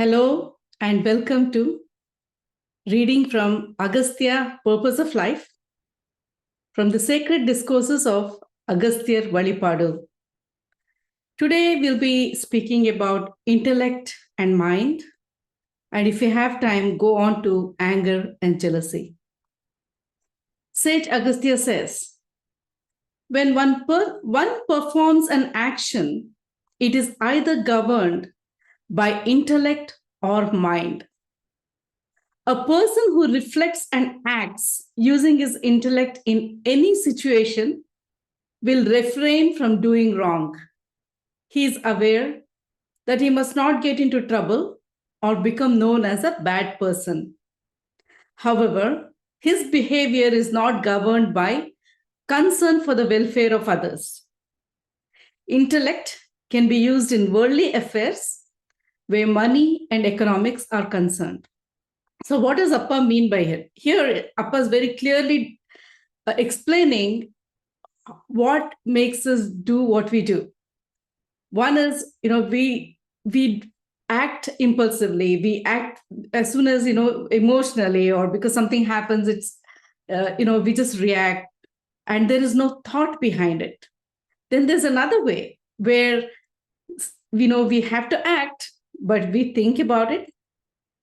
Hello and welcome to reading from Agastya, Purpose of Life, from the Sacred Discourses of Agasthyar Valipadu. Today we'll be speaking about intellect and mind, and if we have time, go on to anger and jealousy. Sage Agastya says, when one performs an action, it is either governed by intellect or mind. A person who reflects and acts using his intellect in any situation will refrain from doing wrong. He is aware that he must not get into trouble or become known as a bad person. However, his behavior is not governed by concern for the welfare of others. Intellect can be used in worldly affairs where money and economics are concerned. So what does Appa mean by it? Here, Appa is very clearly explaining what makes us do what we do. One is, we act impulsively. We act as soon as, emotionally, or because something happens, it's, we just react and there is no thought behind it. Then there's another way where, we have to act, but we think about it.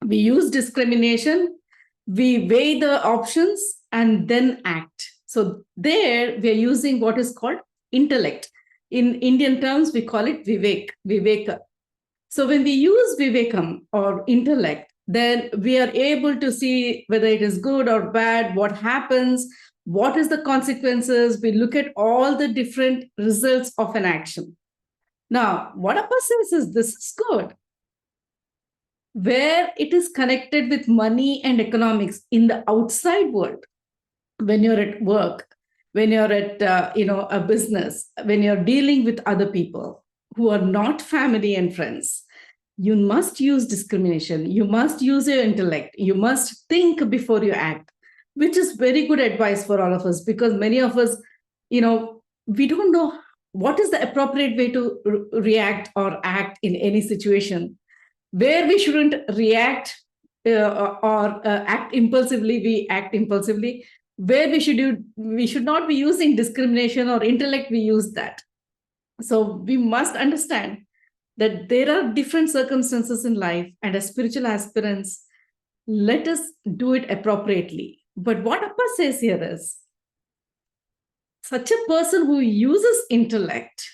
We use discrimination, we weigh the options and then act. So there we are using what is called intellect. In Indian terms, we call it viveka. So when we use vivekam or intellect, then we are able to see whether it is good or bad, what happens, what is the consequences. We look at all the different results of an action. Now, what a person says is this is good. Where it is connected with money and economics in the outside world, when you're at work, when you're at a business, when you're dealing with other people who are not family and friends, you must use discrimination. You must use your intellect. You must think before you act, which is very good advice for all of us, because many of us, we don't know what is the appropriate way to react or act in any situation. Where we shouldn't react or act impulsively, we act impulsively. Where we should not be using discrimination or intellect, we use that. So we must understand that there are different circumstances in life, and as spiritual aspirants, let us do it appropriately. But what Appa says here is, such a person who uses intellect,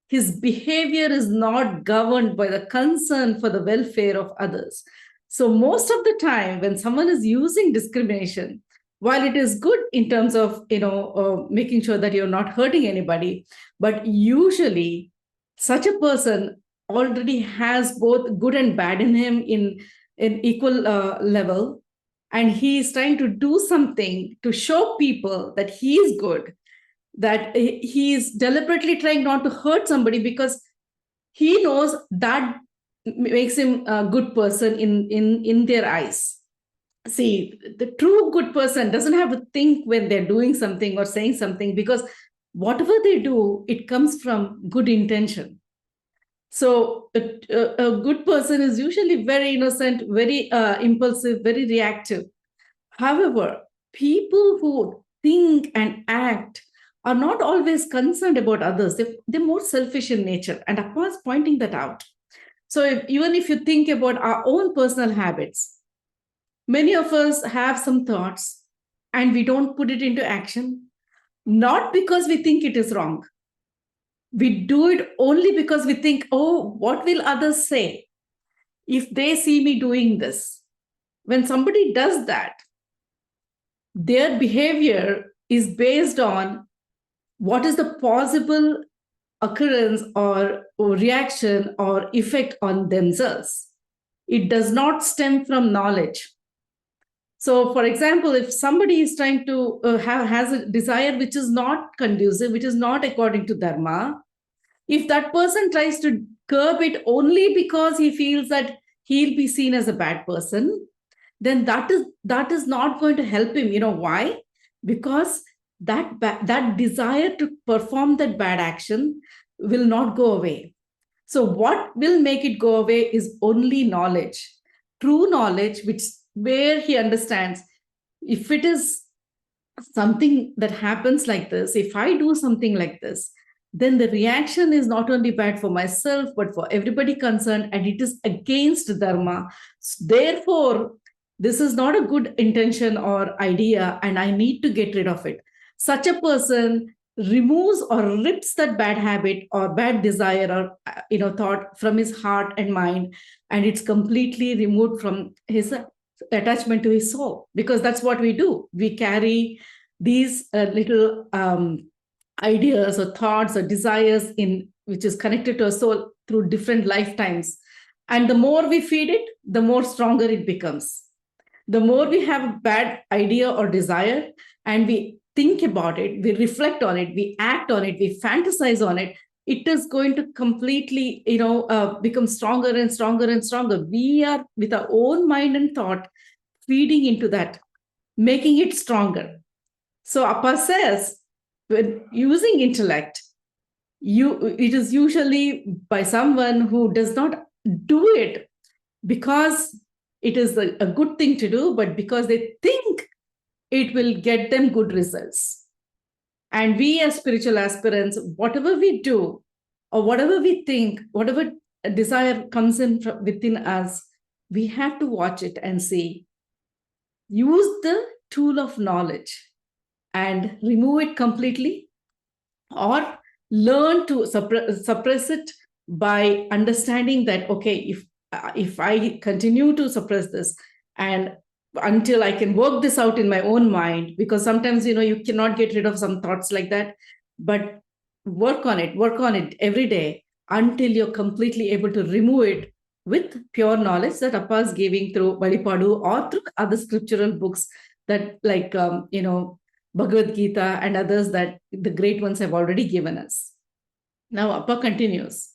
his behavior is not governed by the concern for the welfare of others. So most of the time, when someone is using discrimination, while it is good in terms of making sure that you're not hurting anybody, but usually such a person already has both good and bad in him in equal level, and he is trying to do something to show people that he is good, that he is deliberately trying not to hurt somebody because he knows that makes him a good person in their eyes. See, the true good person doesn't have to think when they're doing something or saying something, because whatever they do, it comes from good intention. So a good person is usually very innocent, very impulsive, very reactive. However, people who think and act are not always concerned about others. They're more selfish in nature. And Appa is pointing that out. So even if you think about our own personal habits, many of us have some thoughts and we don't put it into action, not because we think it is wrong. We do it only because we think, oh, what will others say if they see me doing this? When somebody does that, their behavior is based on what is the possible occurrence or reaction or effect on themselves. It does not stem from knowledge. So, for example, if somebody is trying to has a desire which is not conducive, which is not according to Dharma, if that person tries to curb it only because he feels that he'll be seen as a bad person, then that is not going to help him. You know why? Because that desire to perform that bad action will not go away. So what will make it go away is only knowledge, true knowledge, which where he understands if it is something that happens like this, if I do something like this, then the reaction is not only bad for myself, but for everybody concerned, and it is against Dharma. Therefore, this is not a good intention or idea, and I need to get rid of it. Such a person removes or rips that bad habit or bad desire or thought from his heart and mind, and it's completely removed from his attachment to his soul, because that's what we do. We carry these little ideas or thoughts or desires in which is connected to our soul through different lifetimes, and the more we feed it, the more stronger it becomes. The more we have a bad idea or desire and we think about it, we reflect on it, we act on it, we fantasize on it, it is going to completely become stronger and stronger and stronger. We are with our own mind and thought feeding into that, making it stronger. So Appa says, when using intellect, it is usually by someone who does not do it because it is a good thing to do, but because they think it will get them good results. And we as spiritual aspirants, whatever we do or whatever we think, whatever desire comes in within us, we have to watch it and see, use the tool of knowledge and remove it completely, or learn to suppress it by understanding that, okay, if I continue to suppress this and until I can work this out in my own mind, because sometimes you cannot get rid of some thoughts like that, but work on it every day until you're completely able to remove it with pure knowledge that Appa is giving through Valipadu or through other scriptural books that Bhagavad Gita and others that the great ones have already given us. Now Appa continues.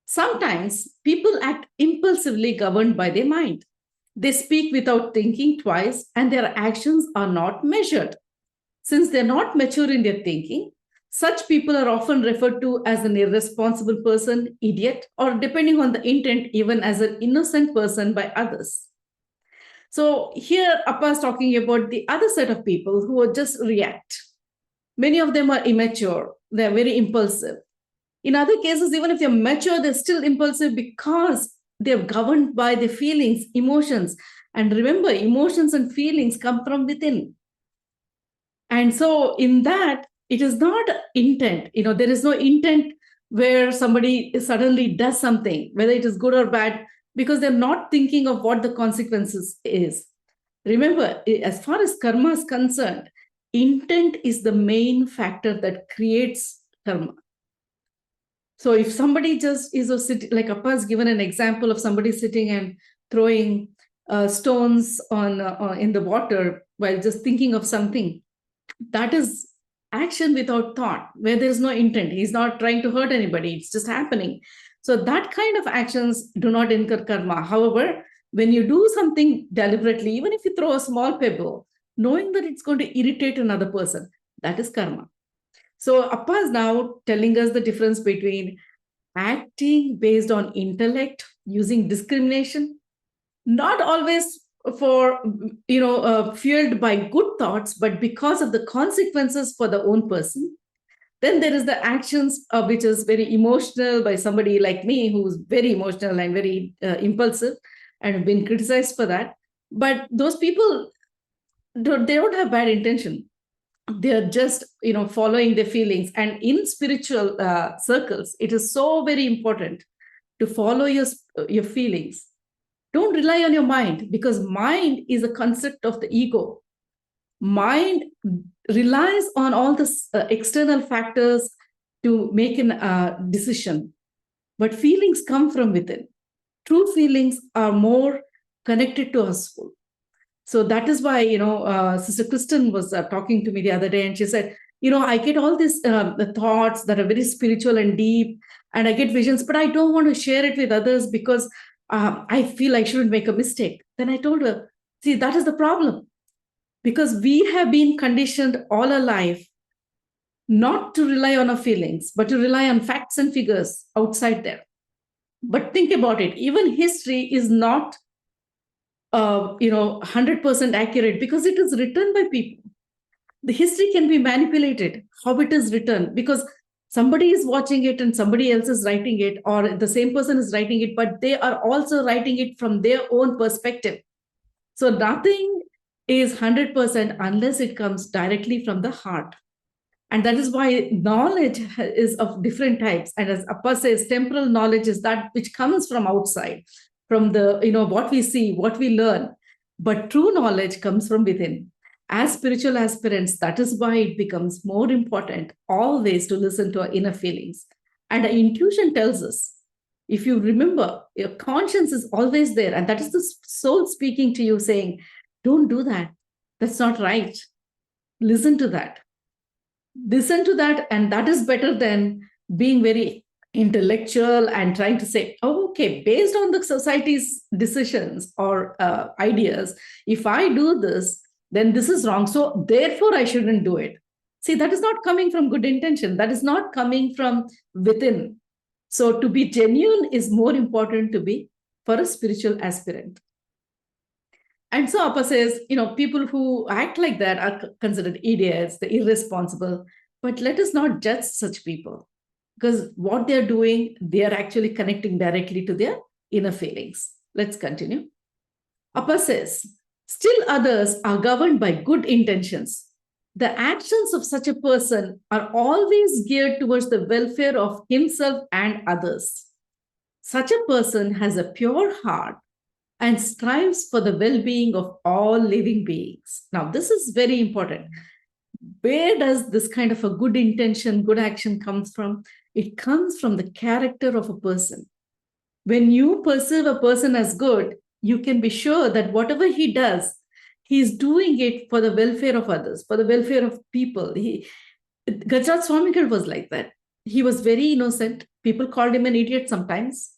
Sometimes people act impulsively governed by their mind. They speak without thinking twice and their actions are not measured. Since they're not mature in their thinking, such people are often referred to as an irresponsible person, idiot, or depending on the intent, even as an innocent person by others. So here Appa is talking about the other set of people who are just react. Many of them are immature. They're very impulsive. In other cases, even if they're mature, they're still impulsive because they're governed by their feelings, emotions. And remember, emotions and feelings come from within. And so in that, it is not intent. There is no intent where somebody suddenly does something, whether it is good or bad, because they're not thinking of what the consequences is. Remember, as far as karma is concerned, intent is the main factor that creates karma. So if somebody just is like Appa has given an example of somebody sitting and throwing stones in the water while just thinking of something, that is action without thought, where there is no intent. He's not trying to hurt anybody. It's just happening. So that kind of actions do not incur karma. However, when you do something deliberately, even if you throw a small pebble, knowing that it's going to irritate another person, that is karma. So Appa is now telling us the difference between acting based on intellect, using discrimination, not always for fueled by good thoughts, but because of the consequences for the own person. Then there is the actions which is very emotional by somebody like me, who's very emotional and very impulsive, and have been criticized for that. But those people, they don't have bad intention. They're just following their feelings. And in spiritual circles, it is so very important to follow your feelings. Don't rely on your mind, because mind is a concept of the ego. Mind relies on all the external factors to make a decision, but feelings come from within. True feelings are more connected to our soul. So that is why, Sister Kristen was talking to me the other day, and she said, I get all these thoughts that are very spiritual and deep, and I get visions, but I don't want to share it with others because I feel I shouldn't make a mistake. Then I told her, see, that is the problem. Because we have been conditioned all our life not to rely on our feelings, but to rely on facts and figures outside there. But think about it. Even history is not 100% accurate because it is written by people. The history can be manipulated, how it is written, because somebody is watching it and somebody else is writing it, or the same person is writing it, but they are also writing it from their own perspective. So nothing is 100% unless it comes directly from the heart. And that is why knowledge is of different types. And as Appa says, temporal knowledge is that which comes from outside, from the, what we see, what we learn. But true knowledge comes from within. As spiritual aspirants, that is why it becomes more important always to listen to our inner feelings. And our intuition tells us, if you remember, your conscience is always there. And that is the soul speaking to you saying, don't do that. That's not right. Listen to that. And that is better than being very intellectual and trying to say, oh, okay, based on the society's decisions or ideas, if I do this, then this is wrong, so therefore I shouldn't do it. See, that is not coming from good intention. That is not coming from within. So to be genuine is more important to be for a spiritual aspirant. And so Appa says, people who act like that are considered idiots, the irresponsible. But let us not judge such people, because what they're doing, they are actually connecting directly to their inner feelings. Let's continue. Appa says, still others are governed by good intentions. The actions of such a person are always geared towards the welfare of himself and others. Such a person has a pure heart and strives for the well-being of all living beings. Now, this is very important. Where does this kind of a good intention, good action comes from? It comes from the character of a person. When you perceive a person as good, you can be sure that whatever he does, he's doing it for the welfare of others, for the welfare of people. Gajaraj Swamigal was like that. He was very innocent. People called him an idiot sometimes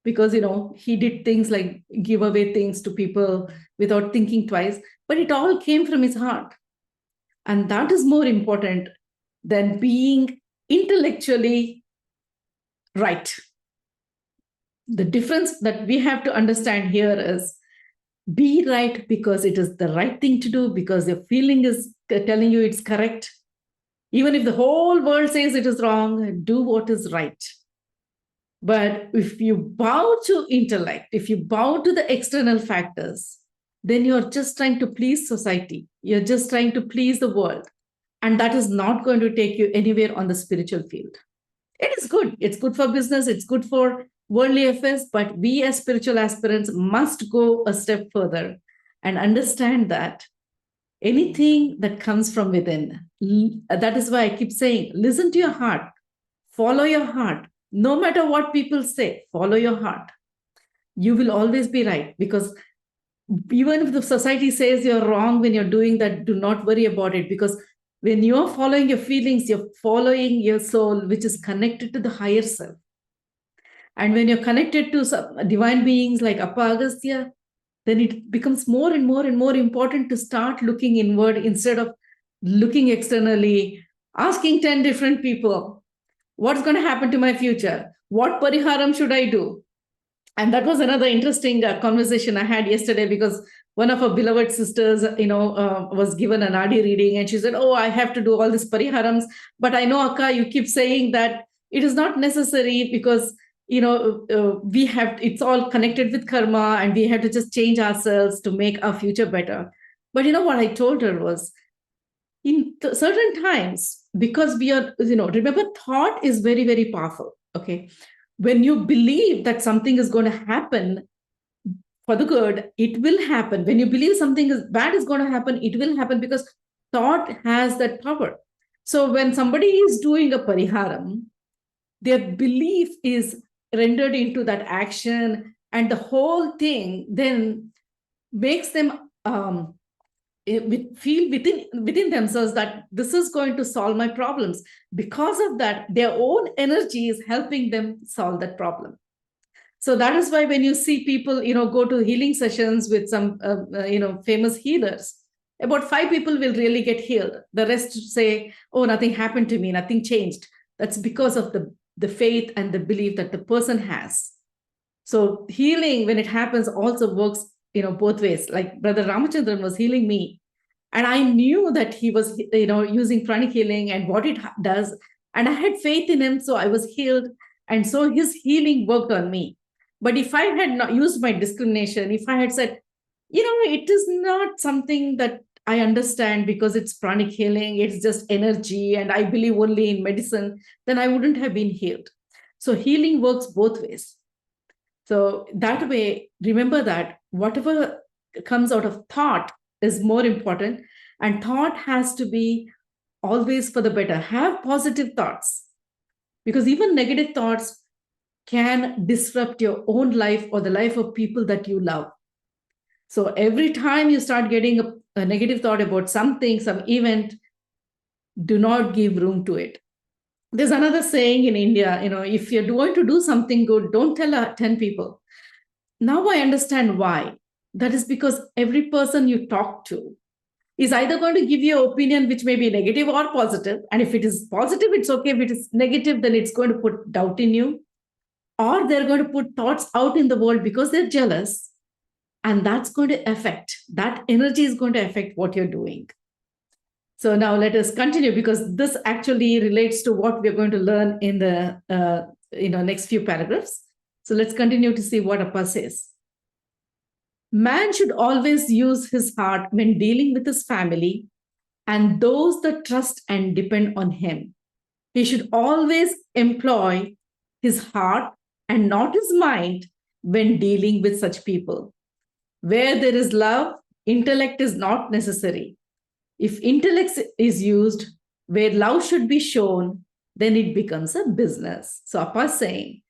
because, he did things like give away things to people without thinking twice. But it all came from his heart. And that is more important than being intellectually right. The difference that we have to understand here is be right because it is the right thing to do, because your feeling is telling you it's correct. Even if the whole world says it is wrong, do what is right. But if you bow to intellect, if you bow to the external factors, then you're just trying to please society. You're just trying to please the world. And that is not going to take you anywhere on the spiritual field. It is good. It's good for business. It's good for worldly affairs. But we as spiritual aspirants must go a step further and understand that anything that comes from within, that is why I keep saying, listen to your heart, follow your heart. No matter what people say, follow your heart. You will always be right, because even if the society says you're wrong when you're doing that, do not worry about it, because when you're following your feelings, you're following your soul, which is connected to the higher self. And when you're connected to some divine beings like Appa Agastya, then it becomes more and more and more important to start looking inward instead of looking externally, asking 10 different people, what's going to happen to my future? What pariharam should I do? And that was another interesting conversation I had yesterday, because one of our beloved sisters, was given an Adi reading, and she said, oh, I have to do all these pariharams. But I know, Akka, you keep saying that it is not necessary because, we have, it's all connected with karma and we have to just change ourselves to make our future better. But what I told her was, in certain times, because we are, remember, thought is very, very powerful. Okay. When you believe that something is going to happen for the good, it will happen. When you believe something is bad is going to happen, it will happen, because thought has that power. So when somebody is doing a pariharam, their belief is rendered into that action, and the whole thing then makes them feel within themselves that this is going to solve my problems. Because of that, their own energy is helping them solve that problem. So that is why when you see people, go to healing sessions with some, famous healers, about 5 people will really get healed. The rest say, oh, nothing happened to me, nothing changed. That's because of the faith and the belief that the person has. So healing, when it happens, also works, both ways. Like Brother Ramachandran was healing me, and I knew that he was, using pranic healing and what it does, and I had faith in him, so I was healed, and so his healing worked on me. But if I had not used my discrimination, if I had said, it is not something that I understand because it's pranic healing, it's just energy, and I believe only in medicine, then I wouldn't have been healed. So healing works both ways. So that way, remember that whatever comes out of thought is more important, and thought has to be always for the better. Have positive thoughts, because even negative thoughts can disrupt your own life or the life of people that you love. So every time you start getting a negative thought about something, some event, do not give room to it. There's another saying in India, if you're going to do something good, don't tell 10 people. Now I understand why. That is because every person you talk to is either going to give you an opinion which may be negative or positive. And if it is positive, it's okay. If it is negative, then it's going to put doubt in you. Or they're going to put thoughts out in the world because they're jealous. And that's going to affect, that energy is going to affect what you're doing. So now let us continue, because this actually relates to what we're going to learn in the next few paragraphs. So let's continue to see what Appa says. Man should always use his heart when dealing with his family and those that trust and depend on him. He should always employ his heart and not his mind when dealing with such people. Where there is love, intellect is not necessary. If intellect is used where love should be shown, then it becomes a business. So Appa is saying,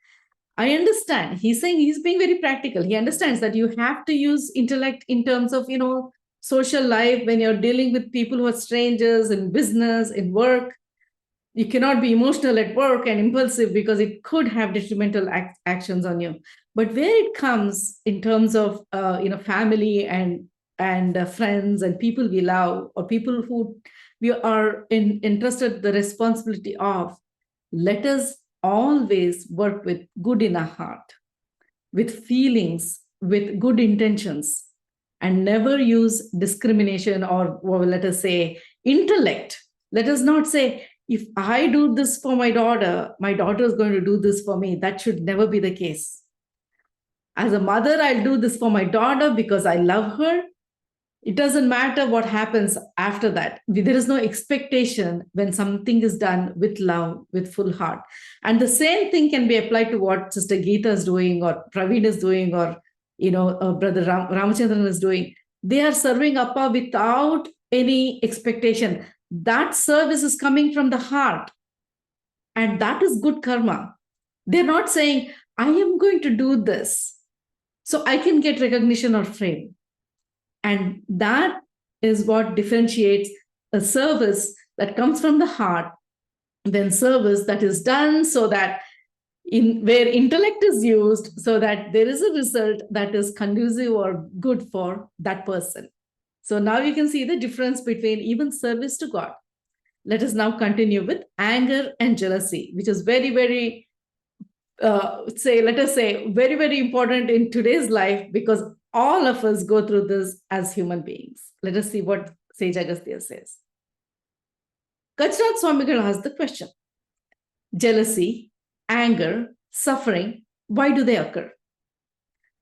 I understand. He's saying, he's being very practical. He understands that you have to use intellect in terms of, social life when you're dealing with people who are strangers in business, in work. You cannot be emotional at work and impulsive because it could have detrimental actions on you. But where it comes in terms of family and friends and people we love, or people who we are entrusted the responsibility of, let us always work with good in our heart, with feelings, with good intentions, and never use discrimination or let us say intellect. Let us not say, if I do this for my daughter is going to do this for me. That should never be the case. As a mother, I'll do this for my daughter because I love her. It doesn't matter what happens after that. There is no expectation when something is done with love, with full heart. And the same thing can be applied to what Sister Geeta is doing, or Praveen is doing, or Brother Ramachandran is doing. They are serving Appa without any expectation. That service is coming from the heart. And that is good karma. They're not saying, I am going to do this so I can get recognition or fame. And that is what differentiates a service that comes from the heart, then service that is done so that where intellect is used, so that there is a result that is conducive or good for that person. So now you can see the difference between even service to God. Let us now continue with anger and jealousy, which is very, very, very, very important in today's life, because all of us go through this as human beings. Let us see what Sage Agastya says. Gajaraj Swamigal asked the question: jealousy, anger, suffering, why do they occur?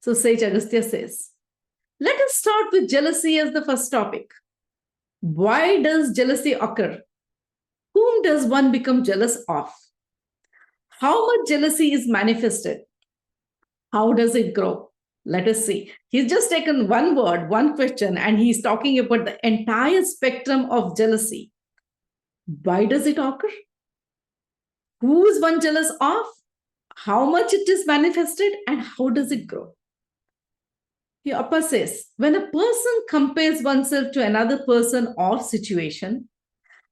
So Sage Agastya says, let us start with jealousy as the first topic. Why does jealousy occur? Whom does one become jealous of? How much jealousy is manifested? How does it grow? Let us see. He's just taken one word, one question, and he's talking about the entire spectrum of jealousy. Why does it occur? Who is one jealous of? How much it is manifested, and how does it grow? Here Appa says, when a person compares oneself to another person or situation,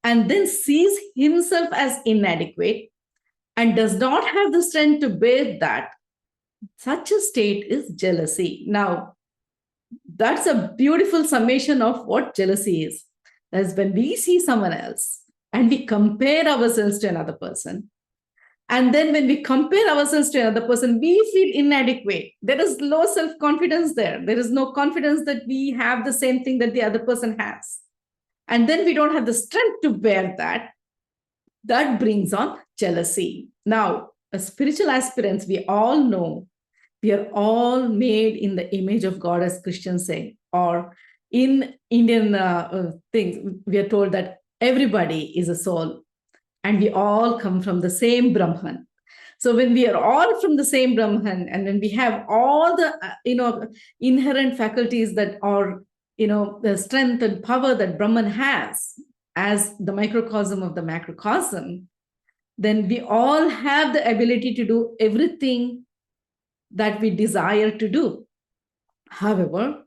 and then sees himself as inadequate and does not have the strength to bear that, such a state is jealousy. Now, that's a beautiful summation of what jealousy is. That's when we see someone else and we compare ourselves to another person. And then when we compare ourselves to another person, we feel inadequate. There is low self-confidence there. There is no confidence that we have the same thing that the other person has. And then we don't have the strength to bear that. That brings on jealousy. Now, as spiritual aspirants, we all know we are all made in the image of God, as Christians say, or in Indian things, we are told that everybody is a soul and we all come from the same Brahman. So when we are all from the same Brahman, and when we have all the inherent faculties that are the strength and power that Brahman has as the microcosm of the macrocosm, then we all have the ability to do everything that we desire to do. However,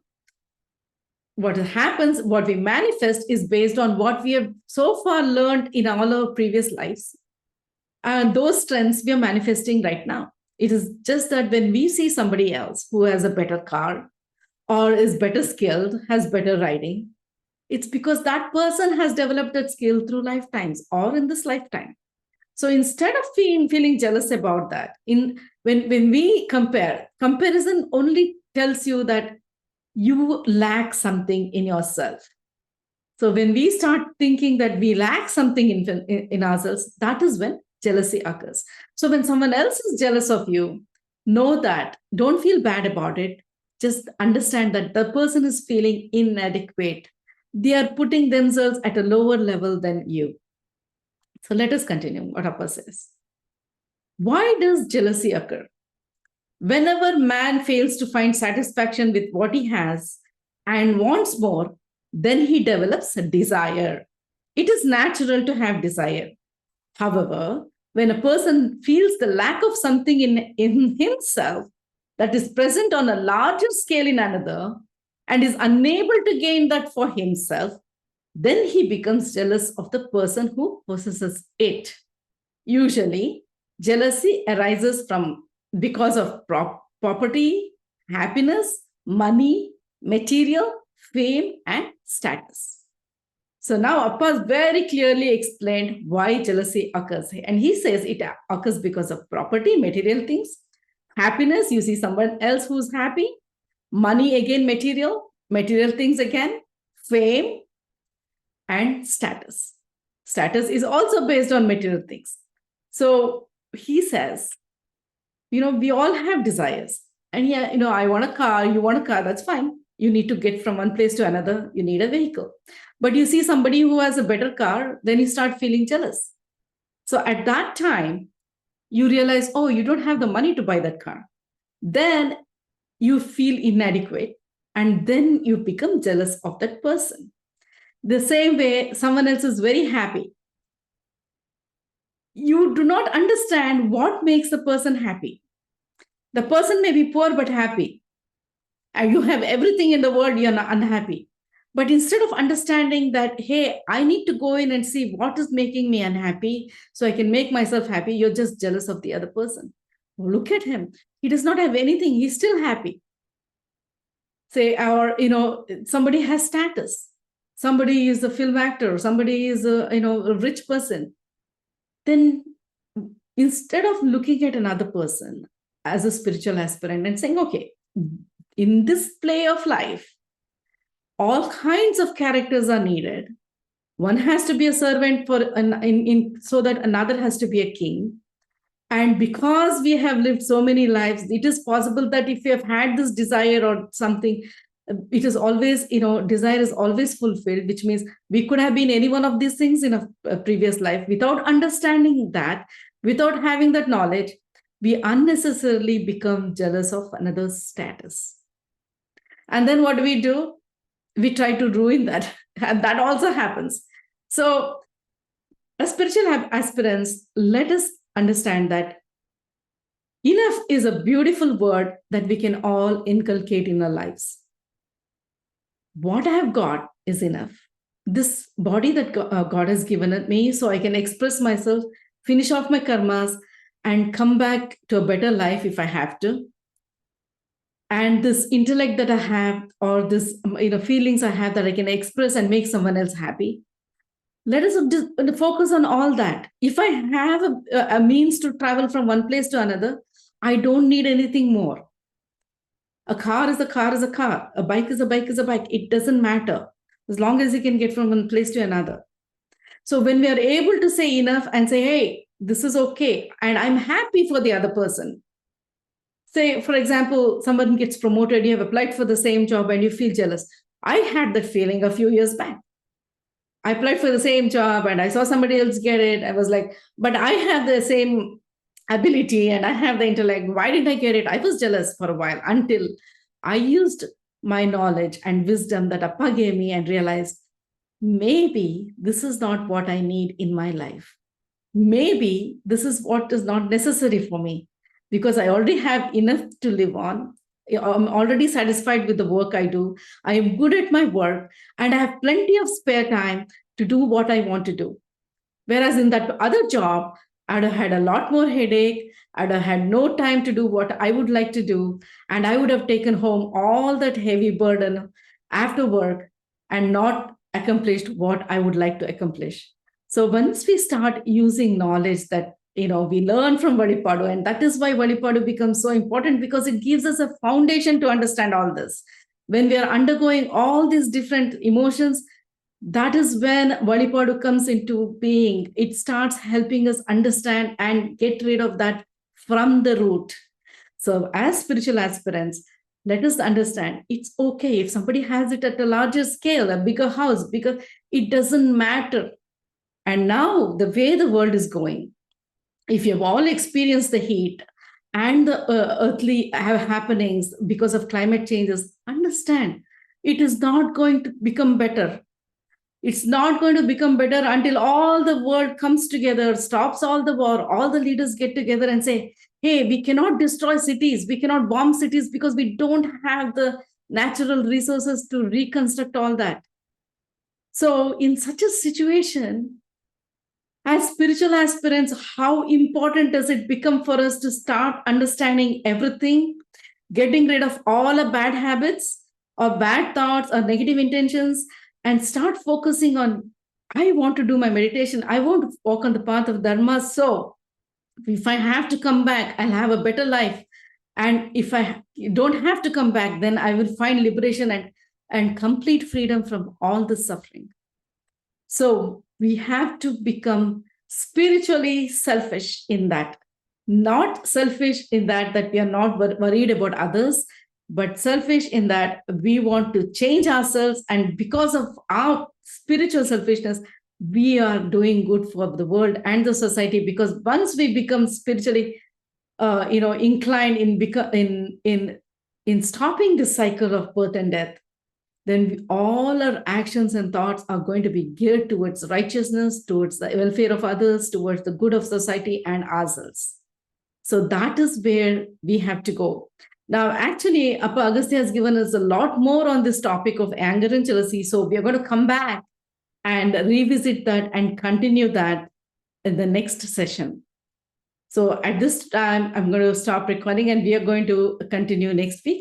what happens, what we manifest is based on what we have so far learned in all our previous lives. And those strengths we are manifesting right now. It is just that when we see somebody else who has a better car or is better skilled, has better riding, it's because that person has developed that skill through lifetimes or in this lifetime. So instead of feeling jealous about that, when we compare, comparison only tells you that you lack something in yourself. So when we start thinking that we lack something in ourselves, that is when jealousy occurs. So when someone else is jealous of you, know that, don't feel bad about it. Just understand that the person is feeling inadequate. They are putting themselves at a lower level than you. So let us continue what Appa says. Why does jealousy occur? Whenever man fails to find satisfaction with what he has and wants more, then he develops a desire. It is natural to have desire. However, when a person feels the lack of something in himself that is present on a larger scale in another and is unable to gain that for himself, then he becomes jealous of the person who possesses it. Usually, jealousy arises because of property, happiness, money, material, fame, and status. So now Appa very clearly explained why jealousy occurs. And he says it occurs because of property, material things, happiness, you see someone else who's happy, money again, material things again, fame, and status. Status is also based on material things. So he says, we all have desires. And yeah, I want a car, you want a car, that's fine. You need to get from one place to another, you need a vehicle. But you see somebody who has a better car, then you start feeling jealous. So at that time, you realize, oh, you don't have the money to buy that car. Then you feel inadequate, and then you become jealous of that person. The same way, someone else is very happy. You do not understand what makes the person happy. The person may be poor but happy. And you have everything in the world, you're not unhappy. But instead of understanding that, hey, I need to go in and see what is making me unhappy so I can make myself happy, you're just jealous of the other person. Look at him. He does not have anything. He's still happy. Say, or, somebody has status. Somebody is a film actor. Somebody is a rich person. Then instead of looking at another person as a spiritual aspirant and saying, okay, in this play of life, all kinds of characters are needed. One has to be a servant so that another has to be a king. And because we have lived so many lives, it is possible that if we have had this desire or something, it is always, desire is always fulfilled, which means we could have been any one of these things in a previous life. Without understanding that, without having that knowledge, we unnecessarily become jealous of another's status. And then what do? We try to ruin that. And that also happens. So as spiritual aspirants, let us understand that enough is a beautiful word that we can all inculcate in our lives. What I have got is enough. This body that God has given me, so I can express myself, finish off my karmas, and come back to a better life if I have to. And this intellect that I have, or this feelings I have that I can express and make someone else happy. Let us focus on all that. If I have a means to travel from one place to another, I don't need anything more. A car is a car is a car. A bike is a bike is a bike. It doesn't matter as long as you can get from one place to another. So when we are able to say enough and say, hey, this is okay, and I'm happy for the other person. Say, for example, someone gets promoted, you have applied for the same job and you feel jealous. I had that feeling a few years back. I applied for the same job and I saw somebody else get it. I was like, but I have the same ability and I have the intellect. Why did I get it? I was jealous for a while until I used my knowledge and wisdom that Appa gave me and realized maybe this is not what I need in my life. Maybe this is what is not necessary for me because I already have enough to live on. I'm already satisfied with the work I do. I am good at my work and I have plenty of spare time to do what I want to do. Whereas in that other job, I'd have had a lot more headache. I'd have had no time to do what I would like to do. And I would have taken home all that heavy burden after work and not accomplished what I would like to accomplish. So once we start using knowledge that we learn from Valipadu, and that is why Valipadu becomes so important because it gives us a foundation to understand all this. When we are undergoing all these different emotions, that is when Valipadu comes into being. It starts helping us understand and get rid of that from the root. So as spiritual aspirants, let us understand it's okay if somebody has it at a larger scale, a bigger house, because it doesn't matter. And now the way the world is going, if you've all experienced the heat and the earthly happenings because of climate changes, understand it is not going to become better. It's not going to become better until all the world comes together, stops all the war, all the leaders get together and say, hey, we cannot destroy cities, we cannot bomb cities because we don't have the natural resources to reconstruct all that. So in such a situation, as spiritual aspirants, how important does it become for us to start understanding everything, getting rid of all our bad habits or bad thoughts or negative intentions, and start focusing on, I want to do my meditation. I want to walk on the path of Dharma. So if I have to come back, I'll have a better life. And if I don't have to come back, then I will find liberation and complete freedom from all the suffering. So we have to become spiritually selfish in that. Not selfish in that we are not worried about others, but selfish in that we want to change ourselves. And because of our spiritual selfishness, we are doing good for the world and the society. Because once we become spiritually, inclined in stopping the cycle of birth and death, then all our actions and thoughts are going to be geared towards righteousness, towards the welfare of others, towards the good of society and ourselves. So that is where we have to go. Now, actually, Appa Agastya has given us a lot more on this topic of anger and jealousy. So we are going to come back and revisit that and continue that in the next session. So at this time, I'm going to stop recording and we are going to continue next week.